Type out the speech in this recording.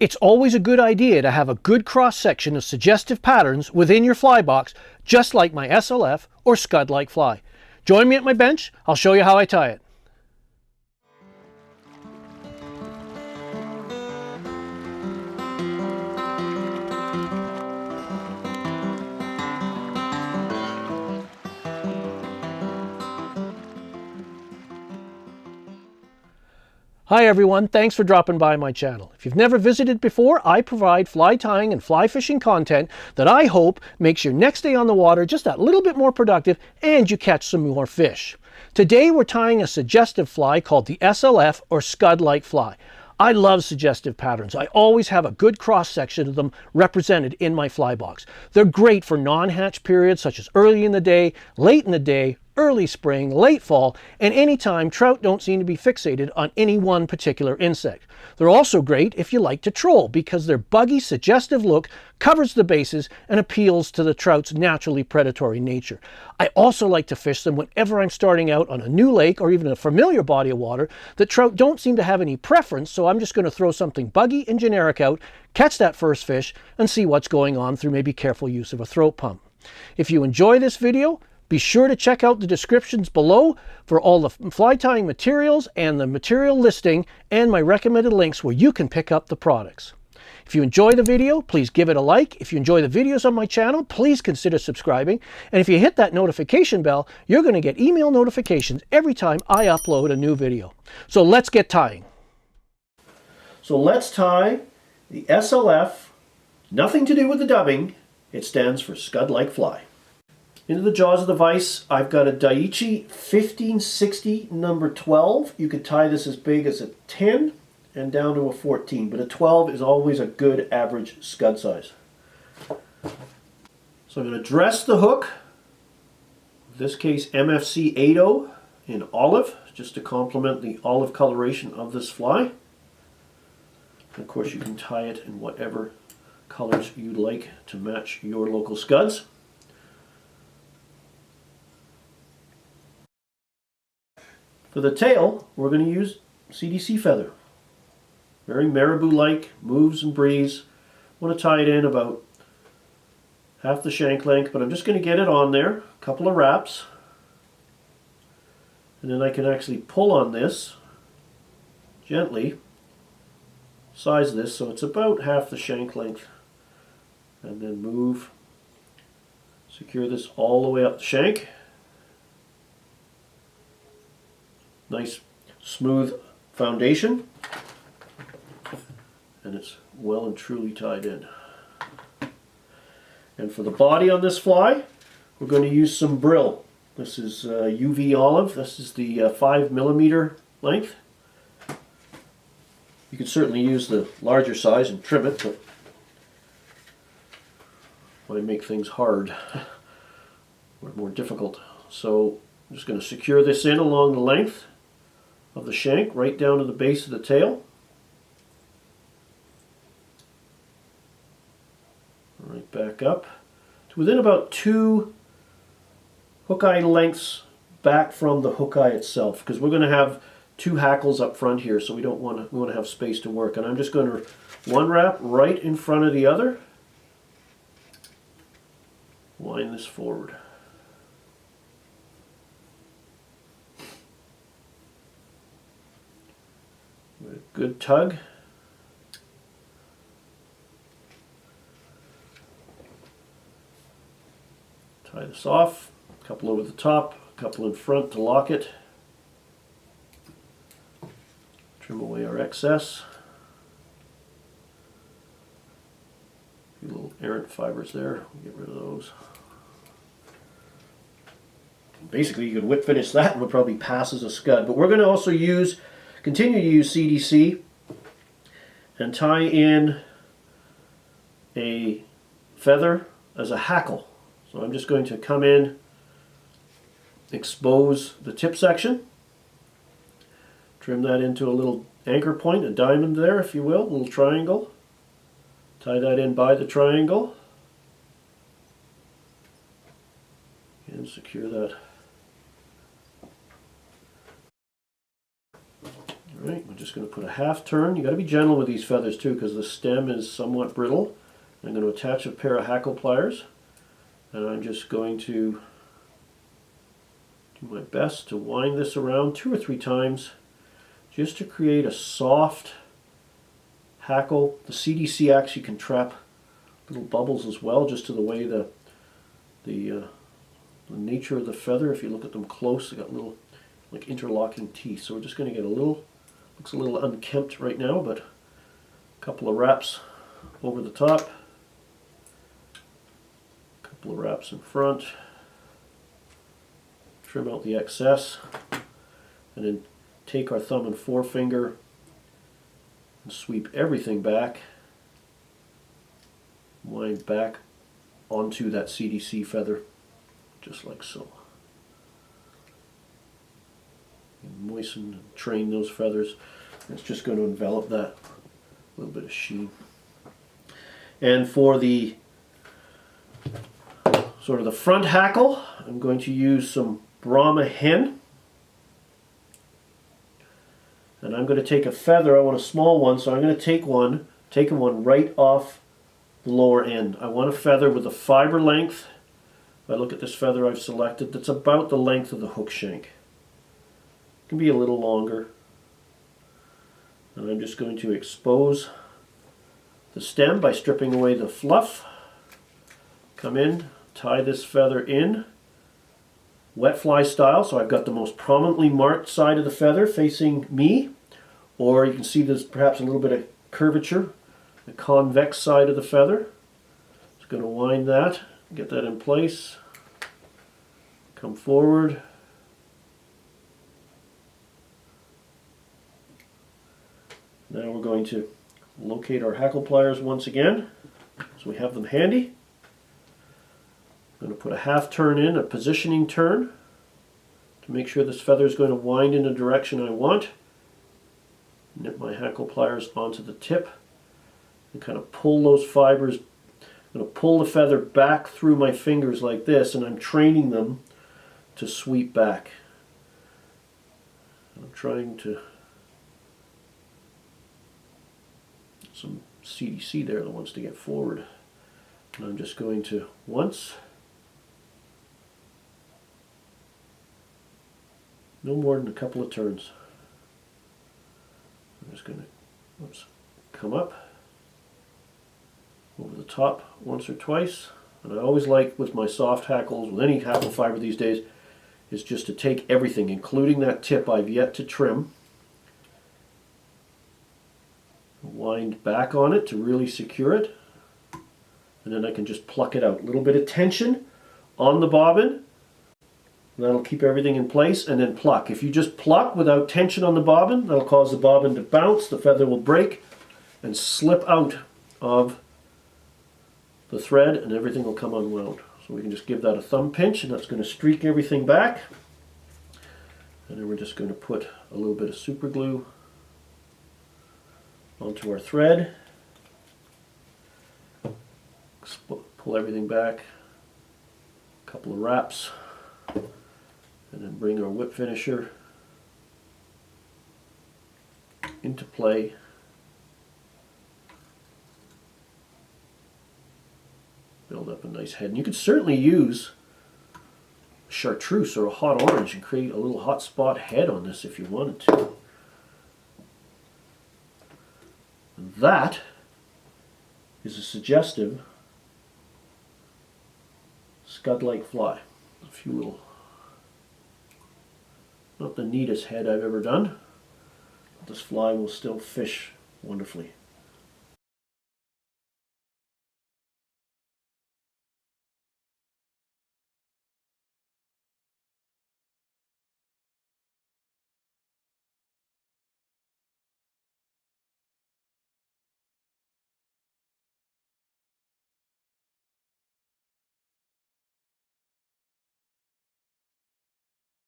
It's always a good idea to have a good cross-section of suggestive patterns within your fly box, just like my SLF or Scud Like Fly. Join me at my bench, I'll show you how I tie it. Hi everyone, thanks for dropping by my channel. If you've never visited before, I provide fly tying and fly fishing content that I hope makes your next day on the water just that little bit more productive and you catch some more fish. Today we're tying a suggestive fly called the SLF or Scud Like Fly. I love suggestive patterns. I always have a good cross-section of them represented in my fly box. They're great for non-hatch periods such as early in the day, late in the day, early spring, late fall, and anytime trout don't seem to be fixated on any one particular insect. They're also great if you like to troll because their buggy, suggestive look covers the bases and appeals to the trout's naturally predatory nature. I also like to fish them whenever I'm starting out on a new lake or even a familiar body of water that trout don't seem to have any preference, so I'm just going to throw something buggy and generic out, catch that first fish, and see what's going on through maybe careful use of a throat pump. If you enjoy this video, be sure to check out the descriptions below for all the fly tying materials and the material listing and my recommended links where you can pick up the products. If you enjoy the video, please give it a like. If you enjoy the videos on my channel, please consider subscribing. And if you hit that notification bell, you're going to get email notifications every time I upload a new video. So let's get tying. So let's tie the SLF, nothing to do with the dubbing. It stands for Scud Like Fly. Into the jaws of the vise, I've got a Daiichi 1560 number 12. You could tie this as big as a 10 and down to a 14, but a 12 is always a good average scud size. So I'm going to dress the hook, in this case MFC 80 in olive, just to complement the olive coloration of this fly. And of course you can tie it in whatever colors you'd like to match your local scuds. For the tail, we're going to use CDC feather. Very marabou-like, moves and breeze. I want to tie it in about half the shank length, but I'm just going to get it on there, a couple of wraps. And then I can actually pull on this gently, size this so it's about half the shank length, and then move, secure this all the way up the shank. Nice smooth foundation, and it's well and truly tied in. And for the body on this fly, we're going to use some Brill. This is UV olive. This is the 5mm length. You can certainly use the larger size and trim it, but might make things hard or more difficult. So I'm just going to secure this in along the length of the shank right down to the base of the tail. Right back up to within about 2 hook eye lengths back from the hook eye itself, because we're going to have 2 hackles up front here, so we want to have space to work. And I'm just going to one wrap right in front of the other, wind this forward. Good tug. Tie this off, a couple over the top, a couple in front to lock it. Trim away our excess. A few little errant fibers there, we'll get rid of those. Basically you could whip finish that and it would probably pass as a scud, but we're going to also continue to use CDC and tie in a feather as a hackle. So I'm just going to come in, expose the tip section, trim that into a little anchor point, a diamond there if you will, a little triangle. Tie that in by the triangle and secure that Alright, we're just going to put a half turn. You got to be gentle with these feathers too because the stem is somewhat brittle. I'm going to attach a pair of hackle pliers and I'm just going to do my best to wind this around 2 or 3 times just to create a soft hackle. The CDC actually can trap little bubbles as well, just to the way the nature of the feather. If you look at them close, they got little like interlocking teeth. So we're just going to get a little, looks a little unkempt right now, but a couple of wraps over the top, a couple of wraps in front, trim out the excess, and then take our thumb and forefinger and sweep everything back, wind back onto that CDC feather, just like so. And moisten and train those feathers. It's just going to envelop that little bit of sheen. And for the sort of the front hackle, I'm going to use some Brahma hen. And I'm going to take a feather. I want a small one, so I'm going to take one right off the lower end. I want a feather with a fiber length. If I look at this feather I've selected, that's about the length of the hook shank. It can be a little longer. And I'm just going to expose the stem by stripping away the fluff. Come in, tie this feather in, wet fly style, so I've got the most prominently marked side of the feather facing me, or you can see there's perhaps a little bit of curvature, the convex side of the feather. Just going to wind that, get that in place, come forward, now we're going to locate our hackle pliers once again, so we have them handy. I'm going to put a half turn in, a positioning turn, to make sure this feather is going to wind in the direction I want. Nip my hackle pliers onto the tip and kind of pull those fibers. I'm going to pull the feather back through my fingers like this, and I'm training them to sweep back. I'm trying to, some CDC there that wants to get forward. And I'm just going to once, no more than a couple of turns. I'm just going to come up over the top once or twice. And I always like with my soft hackles, with any hackle fiber these days, is just to take everything, including that tip I've yet to trim, wind back on it to really secure it, and then I can just pluck it out. A little bit of tension on the bobbin, that'll keep everything in place, and then pluck. If you just pluck without tension on the bobbin, that'll cause the bobbin to bounce, the feather will break and slip out of the thread, and everything will come unwound. So we can just give that a thumb pinch, and that's going to streak everything back. And then we're just going to put a little bit of super glue onto our thread. Pull everything back, a couple of wraps, and then bring our whip finisher into play. Build up a nice head. And you could certainly use chartreuse or a hot orange and create a little hot spot head on this if you wanted to. And that is a suggestive Scud Like Fly. A few little, not the neatest head I've ever done, but this fly will still fish wonderfully.